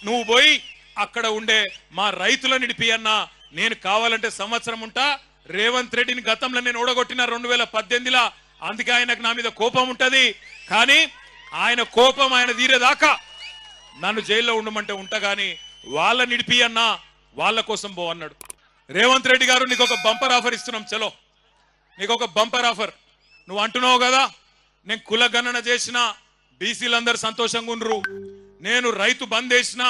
నువ్వు పోయి అక్కడ ఉండే మా రైతులను నిడిపి అన్నా, నేను కావాలంటే సంవత్సరం ఉంటా. రేవంత్ రెడ్డిని గతంలో నేను ఓడగొట్టిన 2018లో, అందుకే ఆయనకు నా మీద కోపం ఉంటది. కానీ ఆయన కోపం ఆయన తీరేదాకా నన్ను జైల్లో ఉండమంటే ఉంటా, గాని వాళ్ళ నిడిపి అన్నా, వాళ్ళ కోసం పో అన్నాడు. రేవంత్ రెడ్డి గారు నీకు ఒక బంపర్ ఆఫర్ ఇస్తున్నాం. చలో నీకు ఒక బంపర్ ఆఫర్. నువ్వు అంటున్నావు కదా నేను కులగణన చేసిన బీసీలందరూ సంతోషంగా ఉండ్రు, నేను రైతు బంద్ వేసిన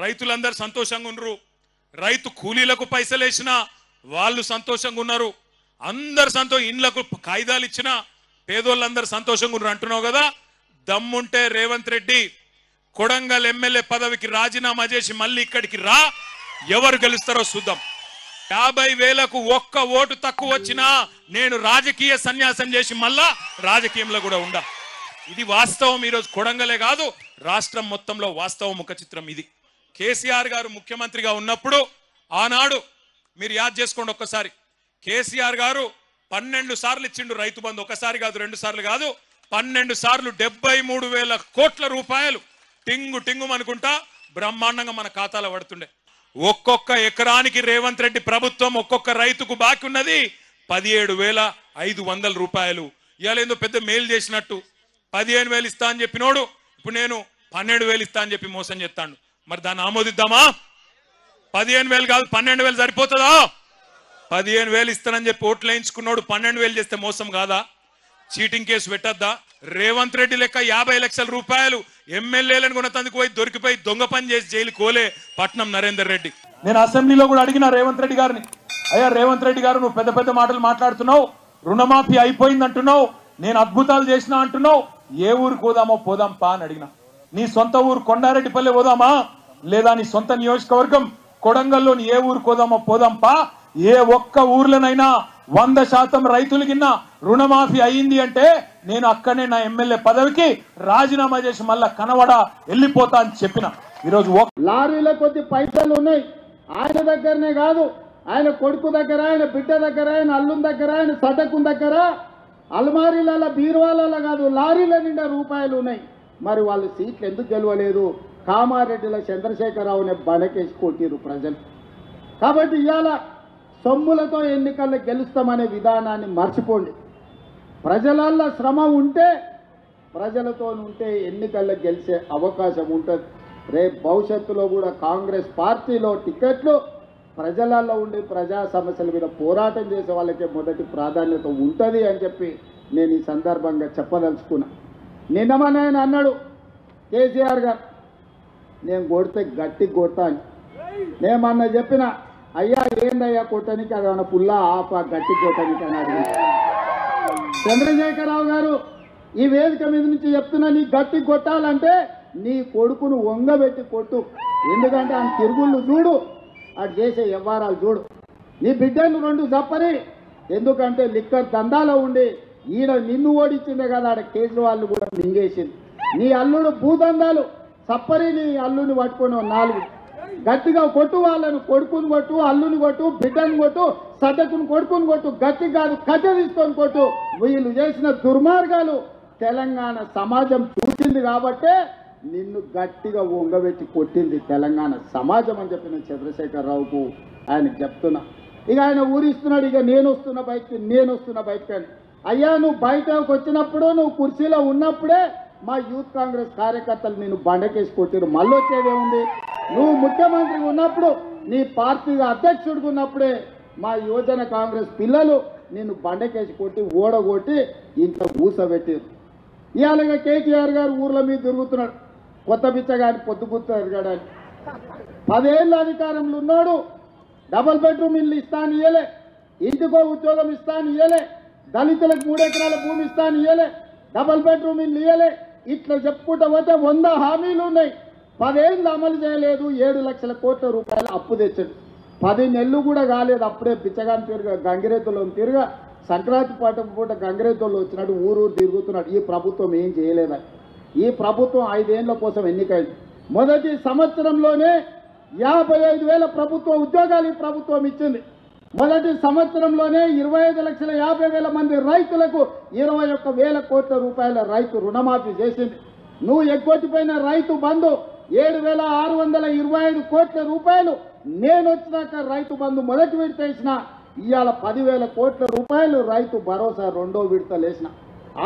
రైతులందరూ సంతోషంగా ఉండ్రు, రైతు కూలీలకు పైసలు వేసిన వాళ్ళు సంతోషంగా ఉన్నారు, అందరు ఇండ్లకు కాయిదాలు ఇచ్చిన పేదోళ్ళందరూ సంతోషంగా ఉన్నారు అంటున్నావు కదా. దమ్ముంటే రేవంత్ రెడ్డి కొడంగల్ ఎమ్మెల్యే పదవికి రాజీనామా చేసి మళ్ళీ ఇక్కడికి రా, ఎవరు గెలుస్తారో చూద్దాం. 50,000కు ఒక్క ఓటు తక్కువ వచ్చినా నేను రాజకీయ సన్యాసం చేసి మళ్ళా రాజకీయంలో కూడా ఉండా. ఇది వాస్తవం. ఈరోజు కొడంగలే కాదు రాష్ట్రం మొత్తంలో వాస్తవం ముఖ చిత్రం ఇది. కేసీఆర్ గారు ముఖ్యమంత్రిగా ఉన్నప్పుడు ఆనాడు మీరు యాద్ చేసుకోండి ఒక్కసారి, కేసీఆర్ గారు 12 సార్లు ఇచ్చిండు రైతు బంధు. ఒకసారి కాదు, 2 సార్లు కాదు, 12 సార్లు 73,000 కోట్ల రూపాయలు టింగు టింగు అనుకుంటా బ్రహ్మాండంగా మన ఖాతాలో పడుతుండే. ఒక్కొక్క ఎకరానికి రేవంత్ రెడ్డి ప్రభుత్వం ఒక్కొక్క రైతుకు బాకీ ఉన్నది 17,500 రూపాయలు. ఇవాళ ఏందో పెద్ద మేలు చేసినట్టు 15,000 ఇస్తా అని చెప్పినోడు ఇప్పుడు నేను 12,000 ఇస్తా అని చెప్పి మోసం చేస్తాడు. మరి దాన్ని ఆమోదిద్దామా? 15,000 కాదు 12,000 సరిపోతుందా? 15,000 ఇస్తానని చెప్పి ఓట్లు వేయించుకున్నాడు 12,000 చేస్తే మోసం కాదా? చీటింగ్ కేసు పెట్టద్దా? రేవంత్ రెడ్డి లెక్క 50 లక్షల రూపాయలు ఎమ్మెల్యేలను కొనతందుకు పోయి దొరికిపోయి దొంగ పని చేసి జైలు కోలే పట్నం నరేందర్ రెడ్డి. నేను అసెంబ్లీలో కూడా అడిగిన రేవంత్ రెడ్డి గారిని, అయ్యా రేవంత్ రెడ్డి గారు నువ్వు పెద్ద పెద్ద మాటలు మాట్లాడుతున్నావు, రుణమాఫీ అయిపోయింది అంటున్నావు, నేను అద్భుతాలు చేసినా అంటున్నావు, ఏ ఊరికి పోదామో పోదాం పా అని అడిగిన. నీ సొంత ఊరు కొండారెడ్డిపల్లి పోదామా, లేదా నీ సొంత నియోజకవర్గం కొడంగల్లోని ఏ ఊరికి పోదామో పోదాం పా. ఏ ఒక్క ఊర్లోనైనా 100% రైతులు కింద రుణమాఫీ అయింది అంటే నేను అక్కడనే నా ఎమ్మెల్యే పదవికి రాజీనామా చేసి మళ్ళా కనవడ వెళ్ళిపోతా అని చెప్పిన. ఈరోజు లారీల కొద్ది పైసలు ఉన్నాయి ఆయన దగ్గరనే కాదు, ఆయన కొడుకు దగ్గర, ఆయన బిడ్డ దగ్గర, ఆయన అల్లుని దగ్గర, ఆయన సటకుని దగ్గర, అల్మారీల బీరువాల కాదు లారీల నిండా రూపాయలు ఉన్నాయి. మరి వాళ్ళు సీట్లు ఎందుకు గెలవలేదు? కామారెడ్డిల చంద్రశేఖరరావుని బడకేసి కొట్టిరు ప్రజలు. కాబట్టి ఇవాళ సొమ్ములతో ఎన్నికల్లో గెలుస్తామనే విధానాన్ని మర్చిపోండి. ప్రజలల్లో శ్రమ ఉంటే, ప్రజలతో ఉంటే ఎన్నికల్లో గెలిచే అవకాశం ఉంటుంది. రేపు భవిష్యత్తులో కూడా కాంగ్రెస్ పార్టీలో టికెట్లు ప్రజలలో ఉండి ప్రజా సమస్యల మీద పోరాటం చేసే వాళ్ళకే మొదటి ప్రాధాన్యత ఉంటుంది అని చెప్పి నేను ఈ సందర్భంగా చెప్పదలుచుకున్నా. నిన్నమని అన్నాడు కేసీఆర్ గారు, నేను కొడితే గట్టి కొడతా అని. నేమన్నా చెప్పిన, అయ్యా ఏందయ్యా కొట్టనికి, అదన్నా పుల్లా ఆప గట్టి కొట్టనికి అని అడిగి. చంద్రశేఖరరావు గారు ఈ వేదిక మీద నుంచి చెప్తున్నా, నీ గట్టి కొట్టాలంటే నీ కొడుకును వంగబెట్టి కొట్టు. ఎందుకంటే ఆయన తిరుగుళ్ళు చూడు, అటు చేసే వ్యవహారాలు చూడు. నీ బిడ్డను 2 చెప్పని, ఎందుకంటే లిక్కర్ దందాలో ఉండి ఈడ నిన్ను ఓడించిందే కదా, ఆడ కేజ్రీవాల్ కూడా మింగేసింది. నీ అల్లుడు భూదందాలు సప్పరి, నీ అల్లుని పట్టుకొని 4 గట్టిగా కొట్టు, వాళ్ళను కొడుకుని కొట్టు, అల్లుని కొట్టు, బిడ్డను కొట్టు, సడ్డకుని కొడుకుని కొట్టు, గట్టి కాదు కట్టె తీసుకొని కొట్టు. వీళ్ళు చేసిన దుర్మార్గాలు తెలంగాణ సమాజం చూసింది కాబట్టే నిన్ను గట్టిగా వంగబెట్టి కొట్టింది తెలంగాణ సమాజం అని చెప్పిన చంద్రశేఖరరావుకు ఆయనకు చెప్తున్నా. ఇక ఆయన ఊరిస్తున్నాడు, ఇక నేను వస్తున్న బయటకి అని. అయ్యా నువ్వు బయటకు వచ్చినప్పుడు, నువ్వు కుర్చీలో ఉన్నప్పుడే మా యూత్ కాంగ్రెస్ కార్యకర్తలు నేను బండకేసి కొట్టిరు. మళ్ళీ వచ్చేదేముంది? నువ్వు ముఖ్యమంత్రి ఉన్నప్పుడు, నీ పార్టీగా అధ్యక్షుడిగా ఉన్నప్పుడే మా యువజన కాంగ్రెస్ పిల్లలు నిన్ను బండకేసి కొట్టి ఓడగొట్టి ఇంట్లో ఊసబెట్టారు. ఇవాళ కేటీఆర్ గారు ఊర్ల మీద తిరుగుతున్నాడు, కొత్త బిచ్చగాని పొద్దుగుర్తు ఎరగడానికి. 10 ఏళ్ళ అధికారంలో ఉన్నాడు, డబుల్ బెడ్రూమ్ ఇల్లు ఇస్తాను ఇయ్యలే, ఇంటికో ఉద్యోగం ఇస్తాను ఇయ్యలే, దళితులకు 3 ఎకరాల భూమి ఇస్తాను ఇయ్యలే, డబుల్ బెడ్రూమ్ ఇల్లు ఇయ్యలే. ఇట్లా చెప్పుకుంటా పోతే 100 హామీలు ఉన్నాయి. 10 ఏళ్ళు అమలు చేయలేదు. 7 లక్షల కోట్ల రూపాయలు అప్పు తెచ్చాడు. 10 నెలలు కూడా కాలేదు, అప్పుడే బిచ్చగాని తిరుగా గంగిరేతుల్లో తిరుగా సంక్రాంతి పూట గంగిరేతుల్లో వచ్చినట్టు ఊరు తిరుగుతున్నాడు. ఈ ప్రభుత్వం ఏం చేయలేదని. ఈ ప్రభుత్వం 5 ఏళ్ల కోసం ఎన్నికైంది. మొదటి సంవత్సరంలోనే 55,000 ప్రభుత్వ ఉద్యోగాలు ఈ ప్రభుత్వం ఇచ్చింది. మొదటి సంవత్సరంలోనే 25,50,000 మంది రైతులకు 21,000 కోట్ల రూపాయల రైతు రుణమాఫీ చేసింది. నువ్వు ఎగ్గొట్టిపోయిన రైతు బంధు 7,625 కోట్ల రూపాయలు నేను వచ్చినాక రైతు బంధు మొదటి విడత వేసిన, ఇవాళ 10,000 కోట్ల రూపాయలు రైతు భరోసా రెండో విడతలు వేసిన.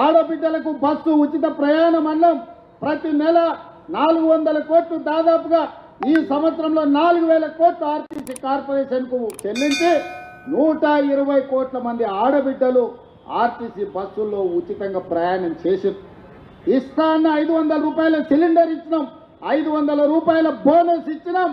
ఆడబిడ్డలకు బస్సు ఉచిత ప్రయాణం అన్నం ప్రతి నెల 400 కోట్లు, దాదాపుగా ఈ సంవత్సరంలో 4,000 కోట్లు ఆర్టీసీ కార్పొరేషన్కు చెల్లించి 120 కోట్ల మంది ఆడబిడ్డలు ఆర్టీసీ బస్సుల్లో ఉచితంగా ప్రయాణం చేశారు. ఇస్తా అన్న 500 రూపాయల సిలిండర్ ఇచ్చినాం, 500 రూపాయల బోనస్ ఇచ్చినాం.